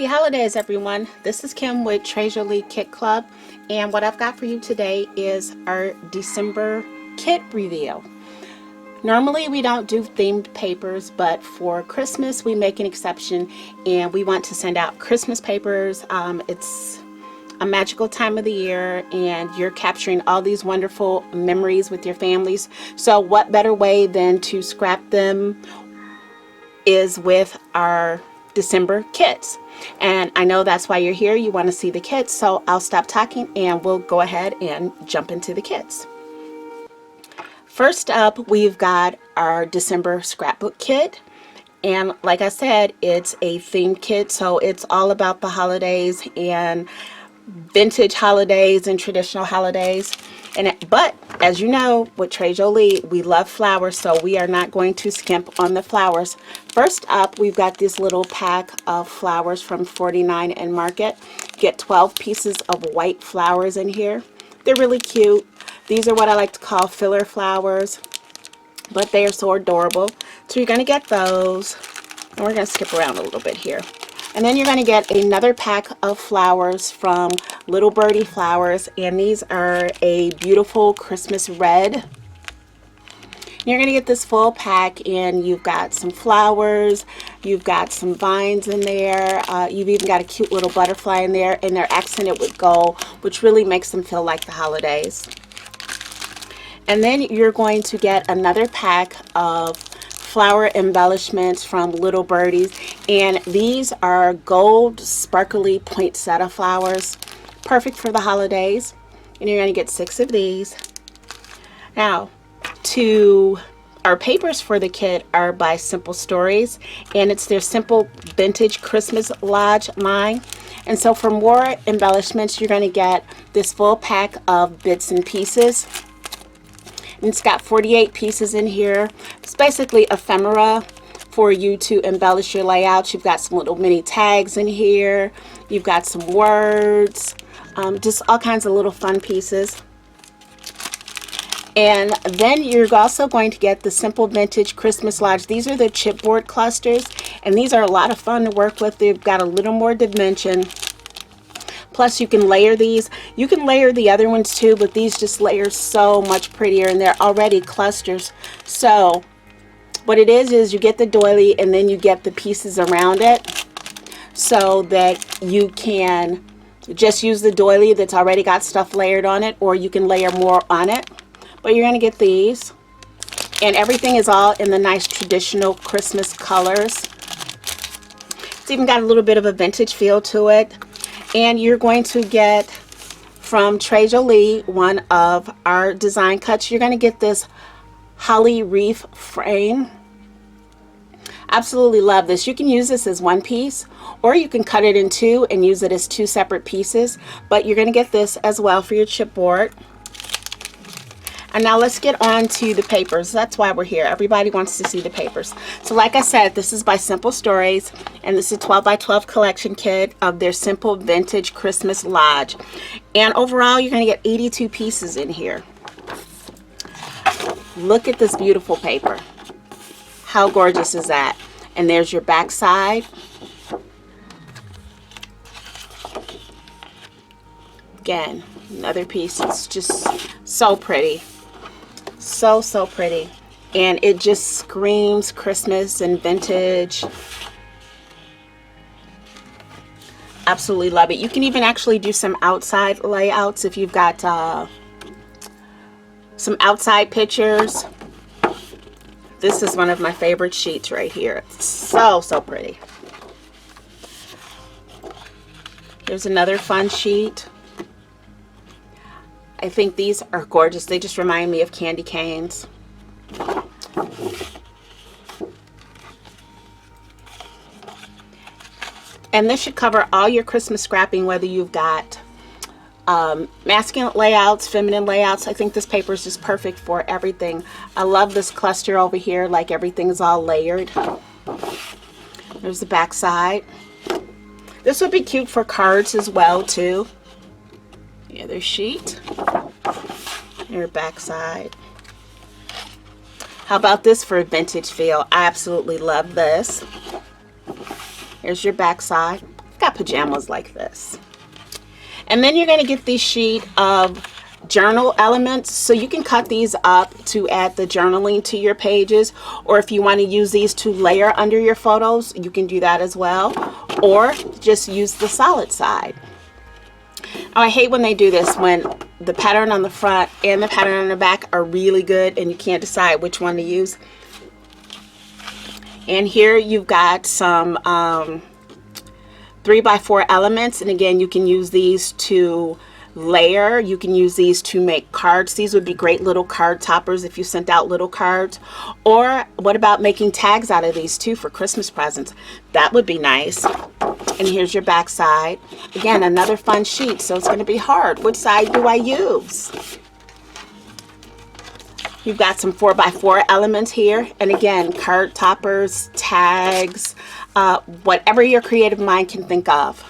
Happy holidays, everyone. This is Kim with Treasure Lee Kit Club, and what I've got for you today is our December kit reveal. Normally we don't do themed papers, but for Christmas we make an exception and we want to send out Christmas papers. It's a magical time of the year and you're capturing all these wonderful memories with your families. So what better way than to scrap them is with our December kits. And I know that's why you're here. You want to see the kits, so I'll stop talking and we'll go ahead and jump into the kits. First up, we've got our December scrapbook kit, and like I said, it's a themed kit, so it's all about the holidays and vintage holidays and traditional holidays. But as you know, with Treasure Lee, we love flowers, so we are not going to skimp on the flowers. First up, we've got this little pack of flowers from 49 and Market. Get 12 pieces of white flowers in here. They're really cute. These are what I like to call filler flowers, but they are so adorable. So you're going to get those, and we're going to skip around a little bit here. And then you're going to get another pack of flowers from Little Birdie Flowers, and these are a beautiful Christmas red. You're going to get this full pack, and you've got some flowers, you've got some vines in there, you've even got a cute little butterfly in there, and they're accented with gold, which really makes them feel like the holidays. And then you're going to get another pack of flower embellishments from Little Birdies, and these are gold sparkly poinsettia flowers, perfect for the holidays. And you're going to get 6 of these. Now, our papers for the kit are by Simple Stories, and it's their Simple Vintage Christmas Lodge line. And so for more embellishments, you're going to get this full pack of bits and pieces. And it's got 48 pieces in here. It's basically ephemera for you to embellish your layouts. You've got some little mini tags in here. You've got some words, just all kinds of little fun pieces. And then you're also going to get the Simple Vintage Christmas Lodge. These are the chipboard clusters, and these are a lot of fun to work with. They've got a little more dimension. Plus you can layer these. You can layer the other ones too, but these just layer so much prettier, and they're already clusters. So what it is you get the doily and then you get the pieces around it, so that you can just use the doily that's already got stuff layered on it, or you can layer more on it. But you're going to get these, and everything is all in the nice traditional Christmas colors. It's even got a little bit of a vintage feel to it. And you're going to get from Treasure Lee one of our design cuts. You're going to get this holly wreath frame. Absolutely love this. You can use this as one piece, or you can cut it in two and use it as 2 separate pieces. But you're going to get this as well for your chipboard. And now let's get on to the papers. That's why we're here. Everybody wants to see the papers. So like I said, this is by Simple Stories, and this is a 12 by 12 collection kit of their Simple Vintage Christmas Lodge. And overall, you're going to get 82 pieces in here. Look at this beautiful paper. How gorgeous is that? And there's your back side. Again, another piece. It's just so pretty. So pretty, and it just screams Christmas and vintage. Absolutely love it. You can even actually do some outside layouts if you've got some outside pictures. This is one of my favorite sheets right here. It's so pretty. There's another fun sheet. I think these are gorgeous. They just remind me of candy canes. And this should cover all your Christmas scrapping, whether you've got masculine layouts, feminine layouts. I think this paper is just perfect for everything. I love this cluster over here, like everything's all layered. There's the back side. This would be cute for cards as well too. The other sheet, your back side. How about this for a vintage feel? I absolutely love this. Here's your back side. got pajamas like this. And then you're going to get this sheet of journal elements, so you can cut these up to add the journaling to your pages, or if you want to use these to layer under your photos, you can do that as well, or just use the solid side. Oh, I hate when they do this, when the pattern on the front and the pattern on the back are really good and you can't decide which one to use. And here you've got some 3x4 elements, and again, you can use these to layer. You can use these to make cards. These would be great little card toppers if you sent out little cards. Or what about making tags out of these too for Christmas presents? That would be nice. And here's your back side. Again, another fun sheet, so it's going to be hard. Which side do I use? You've got some 4x4 elements here, and again, card toppers, tags, whatever your creative mind can think of.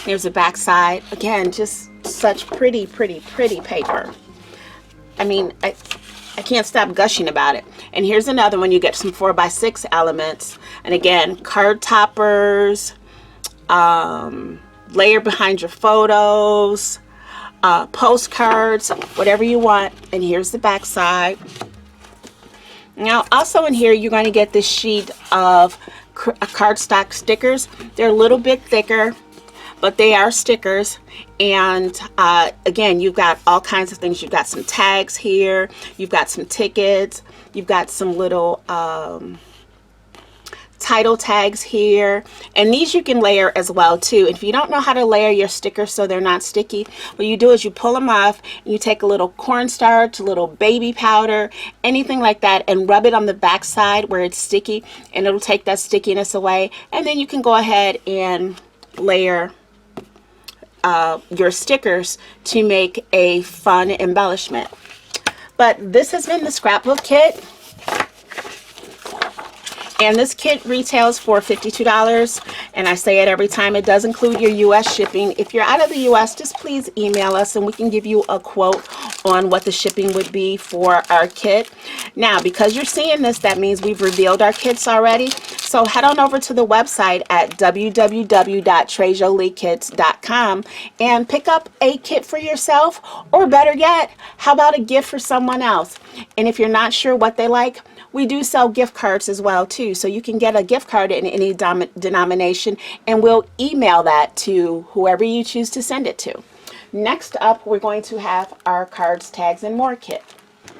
Here's the back side. Again, just such pretty, pretty, pretty paper. I mean, I can't stop gushing about it. And here's another one. You get some 4x6 elements, and again, card toppers, layer behind your photos, postcards, whatever you want. And here's the back side. Now, also in here, you're going to get this sheet of cardstock stickers. They're a little bit thicker, but they are stickers. And again, you've got all kinds of things. You've got some tags here, you've got some tickets, you've got some little title tags here, and these you can layer as well too. If you don't know how to layer your stickers so they're not sticky, what you do is you pull them off and you take a little cornstarch, a little baby powder, anything like that, and rub it on the back side where it's sticky, and it'll take that stickiness away. And then you can go ahead and layer your stickers to make a fun embellishment. But this has been the scrapbook kit. And this kit retails for $52, and I say it every time, it does include your US shipping. If you're out of the US, just please email us and we can give you a quote on what the shipping would be for our kit. Now, because you're seeing this, that means we've revealed our kits already. So head on over to the website at www.trejolekits.com and pick up a kit for yourself, or better yet, how about a gift for someone else? And if you're not sure what they like, we do sell gift cards as well too, so you can get a gift card in any denomination, and we'll email that to whoever you choose to send it to. Next up, we're going to have our cards, tags, and more kit.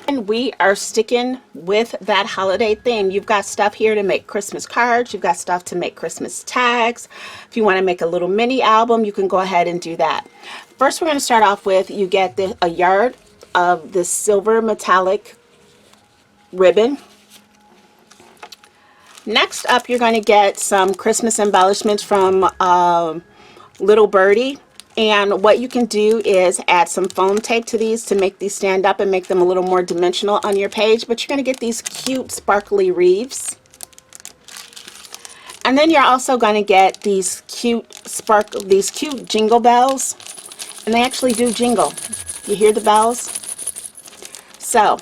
And we are sticking with that holiday theme. You've got stuff here to make Christmas cards. You've got stuff to make Christmas tags. If you want to make a little mini album, you can go ahead and do that. First, we're going to start off with, you get a yard of this silver metallic ribbon. Next up, you're going to get some Christmas embellishments from Little Birdie. And what you can do is add some foam tape to these to make these stand up and make them a little more dimensional on your page. But you're going to get these cute sparkly wreaths. And then you're also going to get these cute jingle bells. And they actually do jingle. You hear the bells? So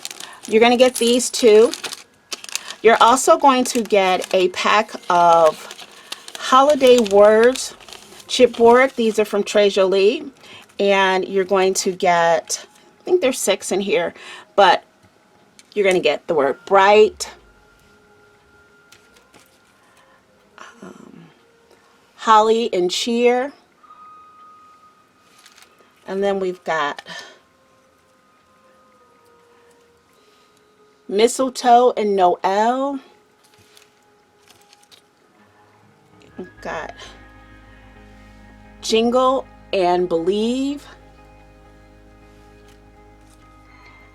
you're going to get these too. You're also going to get a pack of holiday words chipboard. These are from Trejoli, and you're going to get, I think there's 6 in here, but you're going to get the word bright, holly and cheer, and then we've got mistletoe and Noel. We've got jingle and believe.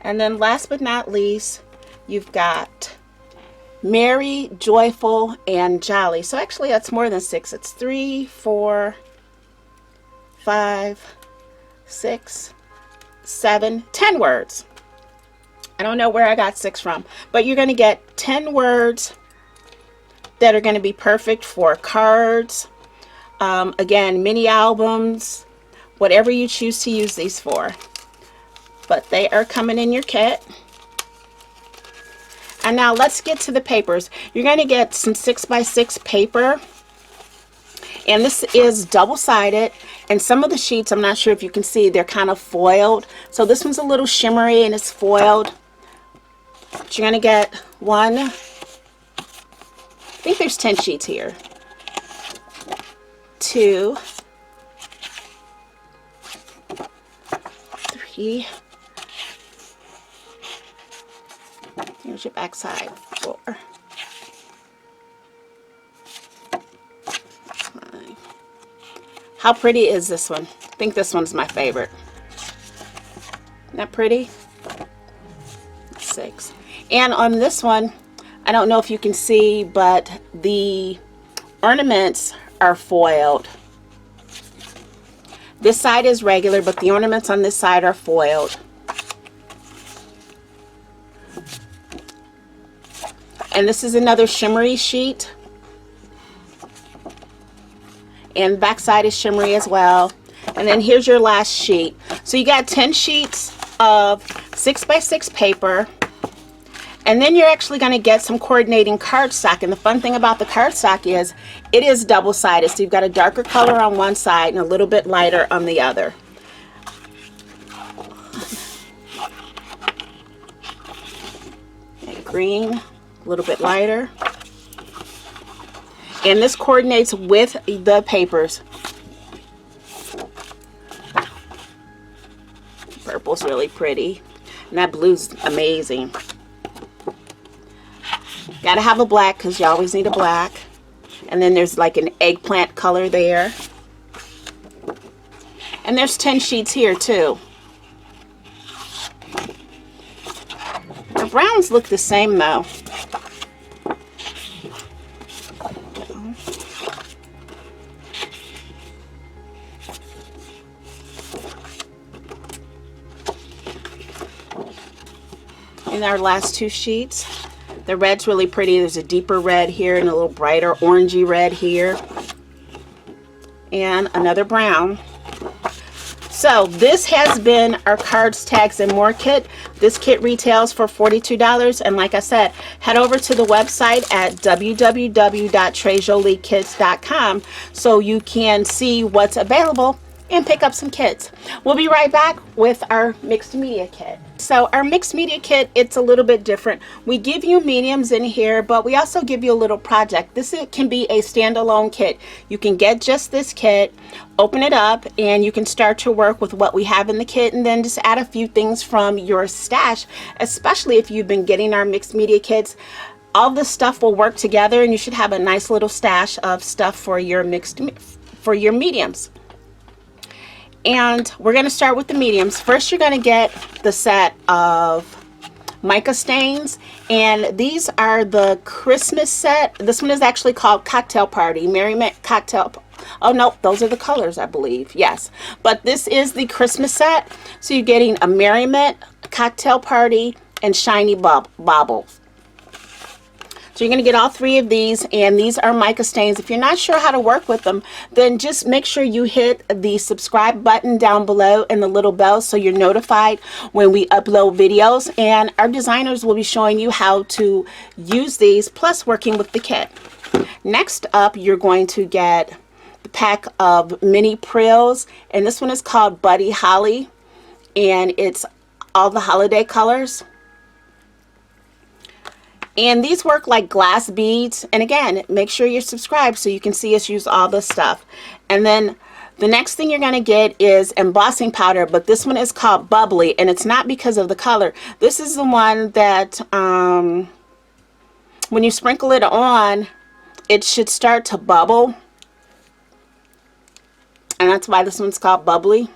And then last but not least, you've got merry, joyful, and jolly. So actually that's more than 6. It's 3, 4, 5, 6, 7, 10 words. I don't know where I got 6 from, but you're going to get 10 words that are going to be perfect for cards, again, mini albums, whatever you choose to use these for. But they are coming in your kit. And now let's get to the papers. You're going to get some 6x6 paper, And this is double-sided, and some of the sheets, I'm not sure if you can see, they're kind of foiled. So this one's a little shimmery and it's foiled. But you're going to get one, I think there's 10 sheets here. 2, 3, here's your back side, 4, 5. How pretty is this one? I think this one's my favorite. Isn't that pretty? 6. And on this one, I don't know if you can see, but the ornaments are foiled. This side is regular, but the ornaments on this side are foiled. And this is another shimmery sheet. And the back side is shimmery as well. And then here's your last sheet. So you got 10 sheets of 6x6 paper. And then you're actually going to get some coordinating cardstock. And the fun thing about the cardstock is it is double-sided. So you've got a darker color on one side and a little bit lighter on the other. And green, a little bit lighter. And this coordinates with the papers. Purple's really pretty. And that blue's amazing. Gotta have a black because you always need a black. And then there's like an eggplant color there. And there's 10 sheets here too. The browns look the same though. In our last 2 sheets, the red's really pretty. There's a deeper red here and a little brighter orangey red here, and another brown. So this has been our Cards, Tags, and More kit. This kit retails for $42, and like I said, head over to the website at www.trejoliekits.com so you can see what's available and pick up some kits. We'll be right back with our mixed media kit. So our mixed media kit, it's a little bit different. We give you mediums in here, but we also give you a little project. This can be a standalone kit. You can get just this kit, open it up, and you can start to work with what we have in the kit, and then just add a few things from your stash, especially if you've been getting our mixed media kits. All this stuff will work together, and you should have a nice little stash of stuff for your mediums. And we're going to start with the mediums. First, you're going to get the set of mica stains, and these are the Christmas set. This one is actually called Cocktail Party, Merriment Cocktail. Oh no, those are the colors, I believe. Yes, but this is the Christmas set. So you're getting a Merriment, Cocktail Party, and Shiny Baubles. So you're going to get all 3 of these, and these are mica stains. If you're not sure how to work with them, then just make sure you hit the subscribe button down below and the little bell so you're notified when we upload videos, and our designers will be showing you how to use these, plus working with the kit. Next up, you're going to get the pack of mini prills, and this one is called Buddy Holly, and it's all the holiday colors. And these work like glass beads. And again, make sure you're subscribed so you can see us use all this stuff. And then the next thing you're going to get is embossing powder, but this one is called Bubbly, and it's not because of the color. This is the one that when you sprinkle it on, it should start to bubble. And that's why this one's called Bubbly.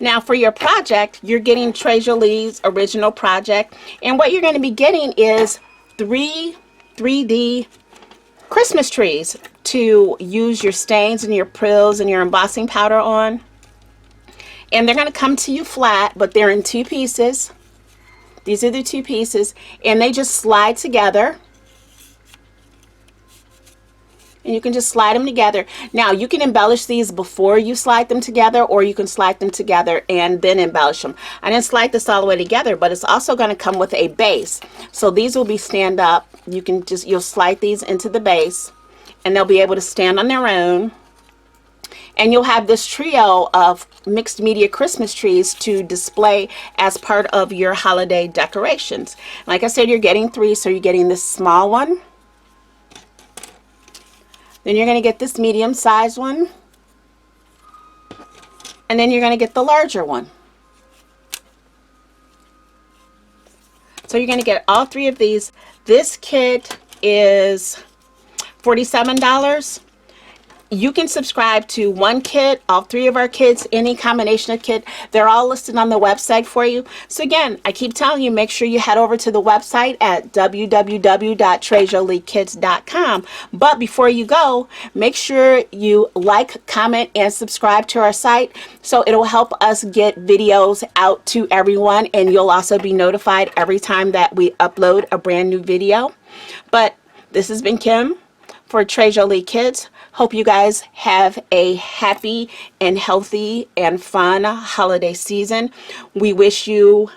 Now for your project, you're getting Trey Jolie's original project, and what you're going to be getting is 3 3D Christmas trees to use your stains and your prills and your embossing powder on. And they're going to come to you flat, but they're in 2 pieces. These are the 2 pieces, and they just slide together. And you can just slide them together. Now you can embellish these before you slide them together, or you can slide them together and then embellish them. I didn't slide this all the way together, but it's also going to come with a base. So these will be stand up. You can you'll slide these into the base, and they'll be able to stand on their own. And you'll have this trio of mixed media Christmas trees to display as part of your holiday decorations. Like I said, you're getting 3, so you're getting this small one. Then you're going to get this medium-sized one. And then you're going to get the larger one. So you're going to get all 3 of these. This kit is $47. You can subscribe to one kit, all 3 of our kits, any combination of kit. They're all listed on the website for you. So again, I keep telling you, make sure you head over to the website at www.treasureleakits.com. But before you go, make sure you like, comment, and subscribe to our site, so it'll help us get videos out to everyone, and you'll also be notified every time that we upload a brand new video. But this has been Kim for Treasure Elite Kits. Hope you guys have a happy and healthy and fun holiday season. We wish you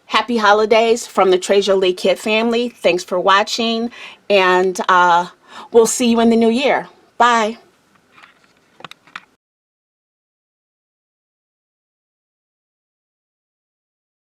happy holidays from the Treasure Elite Kit family. Thanks for watching, and we'll see you in the new year. Bye.